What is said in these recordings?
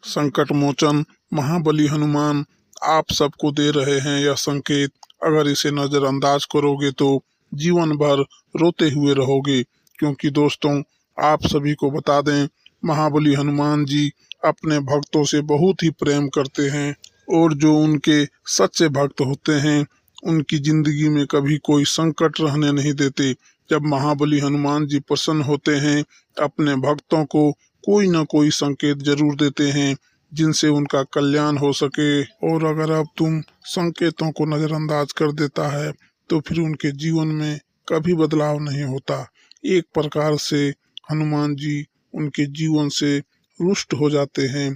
संकट मोचन महाबली हनुमान आप सबको दे रहे हैं यह संकेत। अगर इसे नजरअंदाज करोगे तो जीवन भर रोते हुए रहोगे। क्योंकि दोस्तों, आप सभी को बता दें, महाबली हनुमान जी अपने भक्तों से बहुत ही प्रेम करते हैं और जो उनके सच्चे भक्त होते हैं उनकी जिंदगी में कभी कोई संकट रहने नहीं देते। जब महाबली हनुमान जी प्रसन्न होते हैं, अपने भक्तों को कोई न कोई संकेत जरूर देते हैं जिनसे उनका कल्याण हो सके। और अगर अब तुम संकेतों को नजरअंदाज कर देता है तो फिर उनके जीवन में कभी बदलाव नहीं होता। एक प्रकार से हनुमान जी उनके जीवन से रुष्ट हो जाते हैं।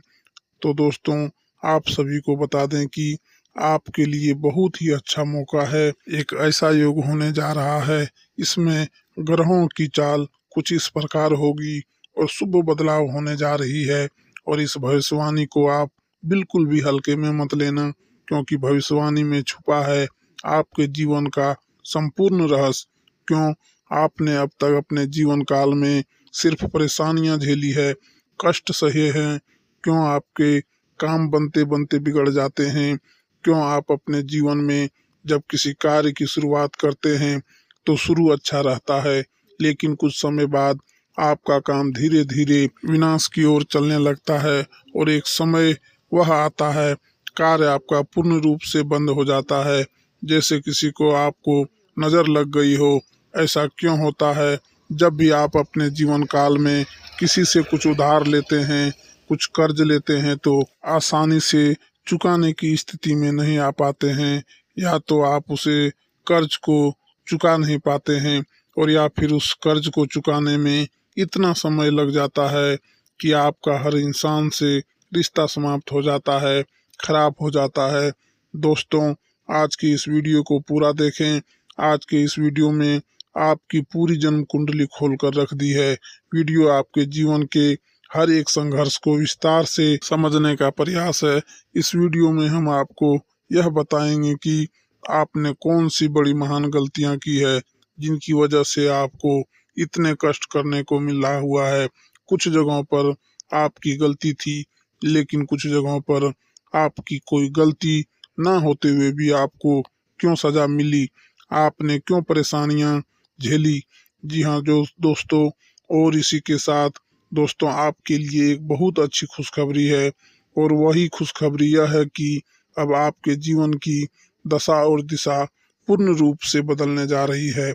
तो दोस्तों, आप सभी को बता दें कि आपके लिए बहुत ही अच्छा मौका है। एक ऐसा योग होने जा रहा है, इसमें ग्रहों की चाल कुछ इस प्रकार होगी और शुभ बदलाव होने जा रही है। और इस भविष्यवाणी को आप बिल्कुल भी हल्के में मत लेना, क्योंकि भविष्यवाणी में छुपा है आपके जीवन का संपूर्ण रहस्य। क्यों आपने अब तक अपने जीवन काल में सिर्फ परेशानियां झेली है, कष्ट सहे हैं, क्यों आपके काम बनते बनते बिगड़ जाते हैं, क्यों आप अपने जीवन में जब किसी कार्य की शुरुआत करते हैं तो शुरू अच्छा रहता है, लेकिन कुछ समय बाद आपका काम धीरे धीरे विनाश की ओर चलने लगता है और एक समय वह आता है कार्य आपका पूर्ण रूप से बंद हो जाता है, जैसे किसी को आपको नजर लग गई हो। ऐसा क्यों होता है? जब भी आप अपने जीवन काल में किसी से कुछ उधार लेते हैं, कुछ कर्ज लेते हैं, तो आसानी से चुकाने की स्थिति में नहीं आ पाते हैं, या तो आप उसे कर्ज को चुका नहीं पाते हैं, और या फिर उस कर्ज को चुकाने में इतना समय लग जाता है कि आपका हर इंसान से रिश्ता समाप्त हो जाता है, खराब हो जाता है। दोस्तों, आज की इस वीडियो को पूरा देखें। आज के इस वीडियो में आपकी पूरी जन्म कुंडली खोल कर रख दी है। वीडियो आपके जीवन के हर एक संघर्ष को विस्तार से समझने का प्रयास है। इस वीडियो में हम आपको यह बताएंगे कि आपने कौन सी बड़ी महान गलतियां की है जिनकी वजह से आपको इतने कष्ट करने को मिला हुआ है। कुछ जगहों पर आपकी गलती थी, लेकिन कुछ जगहों पर आपकी कोई गलती ना होते हुए भी आपको क्यों सजा मिली, आपने क्यों परेशानियां झेली। जी हाँ दोस्तों, और इसी के साथ दोस्तों, आपके लिए एक बहुत अच्छी खुशखबरी है, और वही खुशखबरी यह है कि अब आपके जीवन की दशा और दिशा पूर्ण रूप से बदलने जा रही है।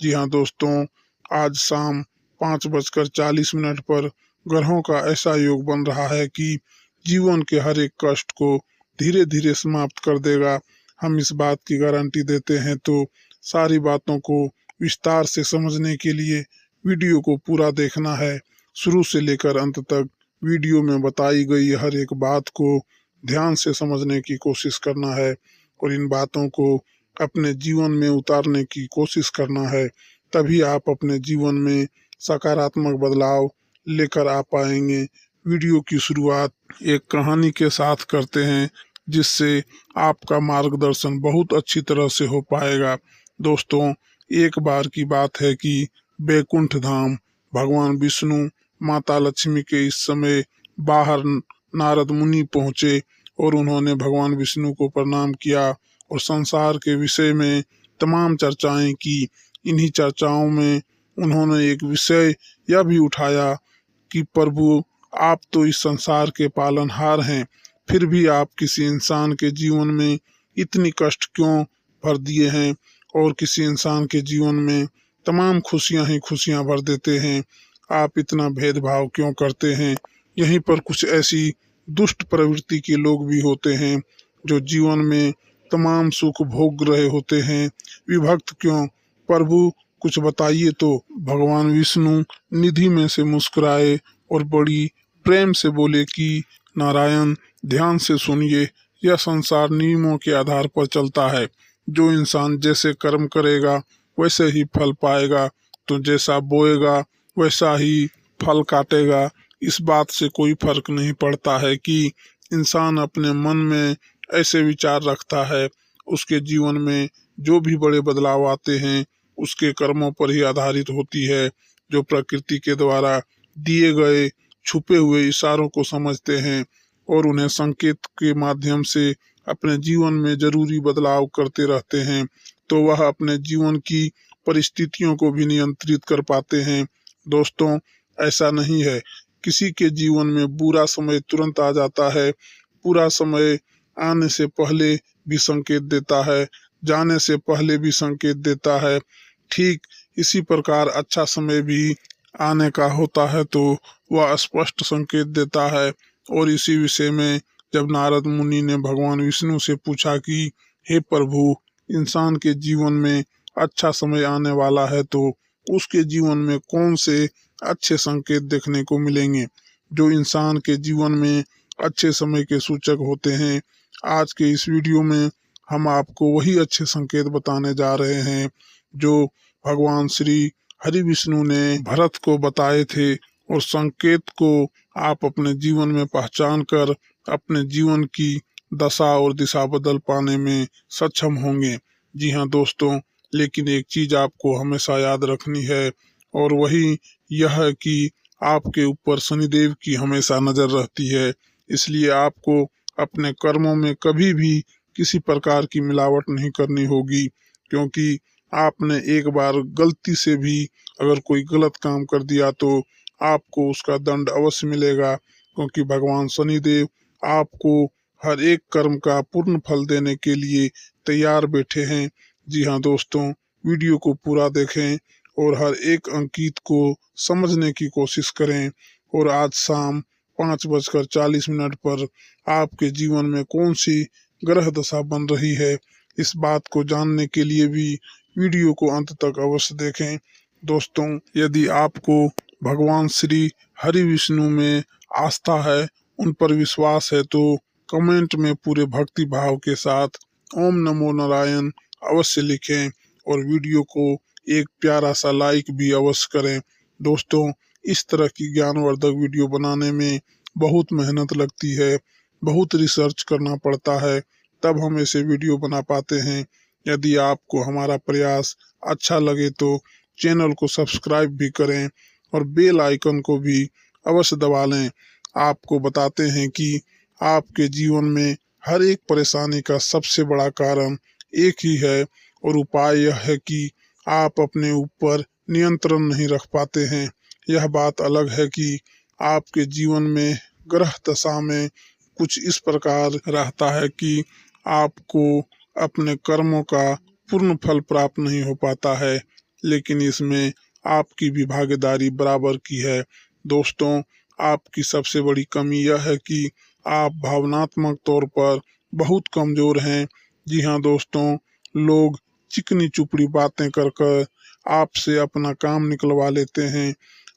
जी हाँ दोस्तों, आज शाम 5:40 पर ग्रहों का ऐसा योग बन रहा है कि जीवन के हर एक कष्ट को धीरे धीरे समाप्त कर देगा। हम इस बात की गारंटी देते हैं। तो सारी बातों को विस्तार से समझने के लिए वीडियो को पूरा देखना है। शुरू से लेकर अंत तक वीडियो में बताई गई हर एक बात को ध्यान से समझने की कोशिश करना है और इन बातों को अपने जीवन में उतारने की कोशिश करना है। तभी आप अपने जीवन में सकारात्मक बदलाव लेकर आ पाएंगे। वीडियो की शुरुआत एक कहानी के साथ करते हैं, जिससे आपका मार्गदर्शन बहुत अच्छी तरह से हो पाएगा। दोस्तों, एक बार की बात है कि बैकुंठ धाम भगवान विष्णु माता लक्ष्मी के इस समय बाहर नारद मुनि पहुंचे और उन्होंने भगवान विष्णु को प्रणाम किया और संसार के विषय में तमाम चर्चाएं की। इन्हीं चर्चाओं में उन्होंने एक विषय यह भी उठाया कि प्रभु, आप तो इस संसार के पालनहार हैं, फिर भी आप किसी इंसान के जीवन में इतनी कष्ट क्यों भर दिए हैं और किसी इंसान के जीवन में तमाम खुशियां ही खुशियां भर देते हैं। आप इतना भेदभाव क्यों करते हैं? यहीं पर कुछ ऐसी दुष्ट प्रवृत्ति के लोग भी होते हैं जो जीवन में तमाम सुख भोग रहे होते हैं। विभक्त क्यों? प्रभु, कुछ बताइए। तो भगवान विष्णु निधि में से मुस्कुराए और बड़ी प्रेम से बोले कि नारायण, ध्यान से सुनिए, यह संसार नियमों के आधार पर चलता है। जो इंसान जैसे कर्म करेगा वैसे ही फल पाएगा, तो जैसा बोएगा वैसा ही फल काटेगा। इस बात से कोई फर्क नहीं पड़ता है कि इंसान अपने मन में ऐसे विचार रखता है, उसके जीवन में जो भी बड़े बदलाव आते हैं उसके कर्मों पर ही आधारित होती है। जो प्रकृति के द्वारा दिए गए छुपे हुए इशारों को समझते हैं और उन्हें संकेत के माध्यम से अपने जीवन में जरूरी बदलाव करते रहते हैं, तो वह अपने जीवन की परिस्थितियों को भी नियंत्रित कर पाते हैं। दोस्तों, ऐसा नहीं है। किसी के जीवन में बुरा समय तुरंत आ जाता है, पूरा समय आने से पहले भी संकेत देता है, जाने से पहले भी संकेत देता है। ठीक इसी प्रकार अच्छा समय भी आने का होता है तो वह स्पष्ट संकेत देता है। और इसी विषय में जब नारद मुनि ने भगवान विष्णु से पूछा कि हे प्रभु, इंसान के जीवन में अच्छा समय आने वाला है तो उसके जीवन में कौन से अच्छे संकेत देखने को मिलेंगे जो इंसान के जीवन में अच्छे समय के सूचक होते हैं। आज के इस वीडियो में हम आपको वही अच्छे संकेत बताने जा रहे हैं जो भगवान श्री हरि विष्णु ने भरत को बताए थे, और संकेत को आप अपने जीवन में पहचान कर अपने जीवन की दशा और दिशा बदल पाने में सक्षम होंगे। जी हाँ दोस्तों, लेकिन एक चीज आपको हमेशा याद रखनी है, और वही यह है कि आपके ऊपर शनिदेव की हमेशा नजर रहती है। इसलिए आपको अपने कर्मों में कभी भी किसी प्रकार की मिलावट नहीं करनी होगी, क्योंकि आपने एक बार गलती से भी अगर कोई गलत काम कर दिया तो आपको उसका दंड अवश्य मिलेगा, क्योंकि भगवान शनिदेव आपको हर एक कर्म का पूर्ण फल देने के लिए तैयार बैठे हैं। जी हाँ दोस्तों, वीडियो को पूरा देखें और हर एक अंकित को समझने की कोशिश करें। और आज शाम 5:40 पर आपके जीवन में कौन सी ग्रह दशा बन रही है, इस बात को जानने के लिए भी वीडियो को अंत तक अवश्य देखें। दोस्तों, यदि आपको भगवान श्री हरि विष्णु में आस्था है, उन पर विश्वास है, तो कमेंट में पूरे भक्ति भाव के साथ ओम नमो नारायण अवश्य लिखें और वीडियो को एक प्यारा सा लाइक भी अवश्य करें। दोस्तों, इस तरह की ज्ञानवर्धक वीडियो बनाने में बहुत मेहनत लगती है, बहुत रिसर्च करना पड़ता है, तब हम ऐसे वीडियो बना पाते हैं। यदि आपको हमारा प्रयास अच्छा लगे तो चैनल को सब्सक्राइब भी करें और बेल आइकन को भी अवश्य दबा लें। आपको बताते हैं कि आपके जीवन में हर एक परेशानी का सबसे बड़ा कारण एक ही है, और उपाय यह है कि आप अपने ऊपर नियंत्रण नहीं रख पाते हैं। यह बात अलग है कि आपके जीवन में ग्रह दशा में कुछ इस प्रकार रहता है कि आपको अपने कर्मों का पूर्ण फल प्राप्त नहीं हो पाता है, लेकिन इसमें आपकी भी भागीदारी बराबर की है। दोस्तों, आपकी सबसे बड़ी कमी यह है कि आप भावनात्मक तौर पर बहुत कमजोर हैं। जी हाँ दोस्तों, लोग चिकनी चुपड़ी बातें कर कर आपसे अपना काम निकलवा लेते हैं।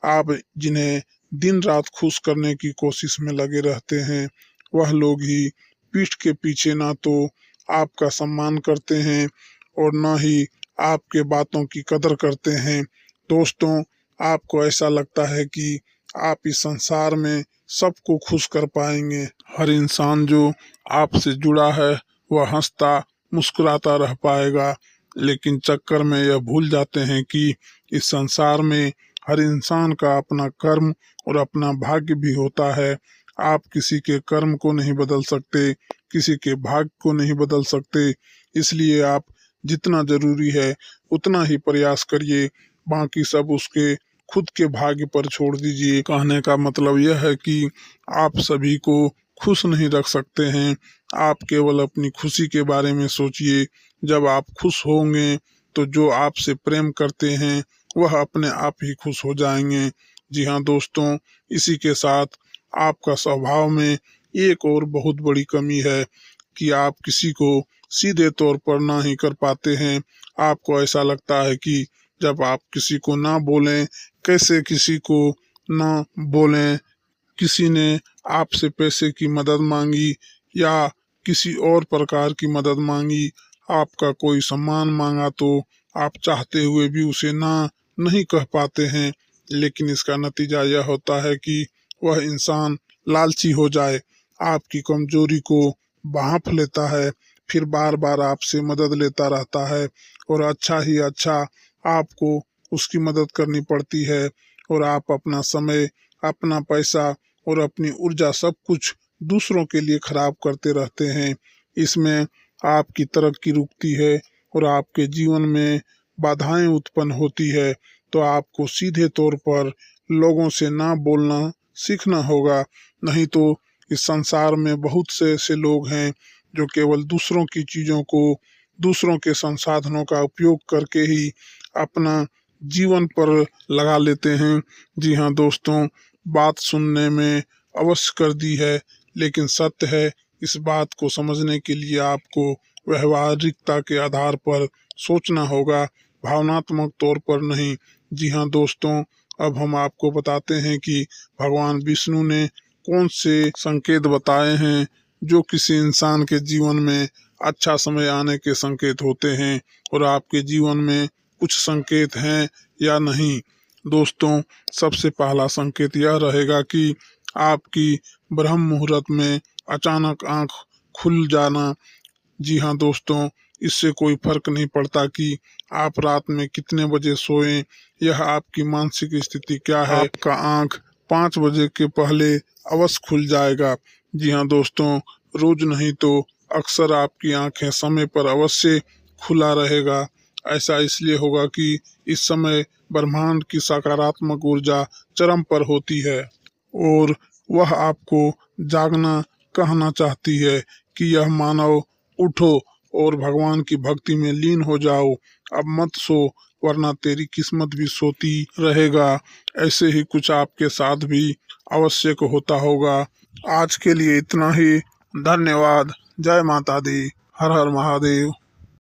आप जिन्हें दिन रात खुश करने की कोशिश में लगे रहते हैं, वह लोग ही पीठ के पीछे ना तो आपका सम्मान करते हैं और न ही आपके बातों की कदर करते हैं। दोस्तों, आपको ऐसा लगता है कि आप इस संसार में सबको खुश कर पाएंगे। हर इंसान जो आपसे जुड़ा है वह हंसता मुस्कुराता रह पाएगा, लेकिन चक्कर में यह भूल जाते हैं कि इस संसार में हर इंसान का अपना कर्म और अपना भाग्य भी होता है। आप किसी के कर्म को नहीं बदल सकते, किसी के भाग्य को नहीं बदल सकते, इसलिए आप जितना जरूरी है उतना ही प्रयास करिए, बाकी सब उसके खुद के भाग्य पर छोड़ दीजिए। कहने का मतलब यह है कि आप सभी को खुश नहीं रख सकते हैं, आप केवल अपनी खुशी के बारे में सोचिए। जब आप खुश होंगे तो जो आपसे प्रेम करते हैं वह अपने आप ही खुश हो जाएंगे। जी हाँ दोस्तों, इसी के साथ आपका स्वभाव में एक और बहुत बड़ी कमी है कि आप किसी को सीधे तौर पर ना ही कर पाते हैं। आपको ऐसा लगता है कि जब आप किसी को ना बोलें, कैसे किसी को ना बोलें, किसी ने आपसे पैसे की मदद मांगी या किसी और प्रकार की मदद मांगी, आपका कोई सम्मान मांगा तो आप चाहते हुए भी उसे ना नहीं कह पाते हैं, लेकिन इसका नतीजा यह होता है कि वह इंसान लालची हो जाए, आपकी कमजोरी को भांप लेता है, फिर बार बार आपसे मदद लेता रहता है और अच्छा ही अच्छा आपको उसकी मदद करनी पड़ती है, और आप अपना समय, अपना पैसा और अपनी ऊर्जा सब कुछ दूसरों के लिए खराब करते रहते हैं। इसमें आपकी तरक्की रुकती है और आपके जीवन में बाधाएं उत्पन्न होती है। तो आपको सीधे तौर पर लोगों से ना बोलना सीखना होगा। नहीं तो इस संसार में बहुत से ऐसे लोग हैं जो केवल दूसरों की चीजों को, दूसरों के संसाधनों का उपयोग करके ही अपना जीवन पर लगा लेते हैं। जी हाँ दोस्तों, बात सुनने में अवश्य कर दी है, लेकिन सत्य है। इस बात को समझने के लिए आपको व्यवहारिकता के आधार पर सोचना होगा, भावनात्मक तौर पर नहीं। जी हाँ दोस्तों, अब हम आपको बताते हैं कि भगवान विष्णु ने कौन से संकेत बताए हैं जो किसी इंसान के जीवन में अच्छा समय आने के संकेत होते हैं, और आपके जीवन में कुछ संकेत हैं या नहीं। दोस्तों, सबसे पहला संकेत यह रहेगा कि आपकी ब्रह्म मुहूर्त में अचानक आंख खुल जाना। जी हाँ दोस्तों, इससे कोई फर्क नहीं पड़ता कि आप रात में कितने बजे सोएं, यह आपकी मानसिक स्थिति क्या है। आपका आंख 5 बजे के पहले अवश्य खुल जाएगा। जी हाँ दोस्तों, रोज नहीं तो अक्सर आपकी आंखें समय पर अवश्य खुला रहेगा। ऐसा इसलिए होगा कि इस समय ब्रह्मांड की सकारात्मक ऊर्जा चरम पर होती है और वह आपको जागना कहना चाहती है कि यह मानव उठो और भगवान की भक्ति में लीन हो जाओ। अब मत सो, वरना तेरी किस्मत भी सोती रहेगा। ऐसे ही कुछ आपके साथ भी आवश्यक होता होगा। आज के लिए इतना ही। धन्यवाद। जय माता दी। हर हर महादेव।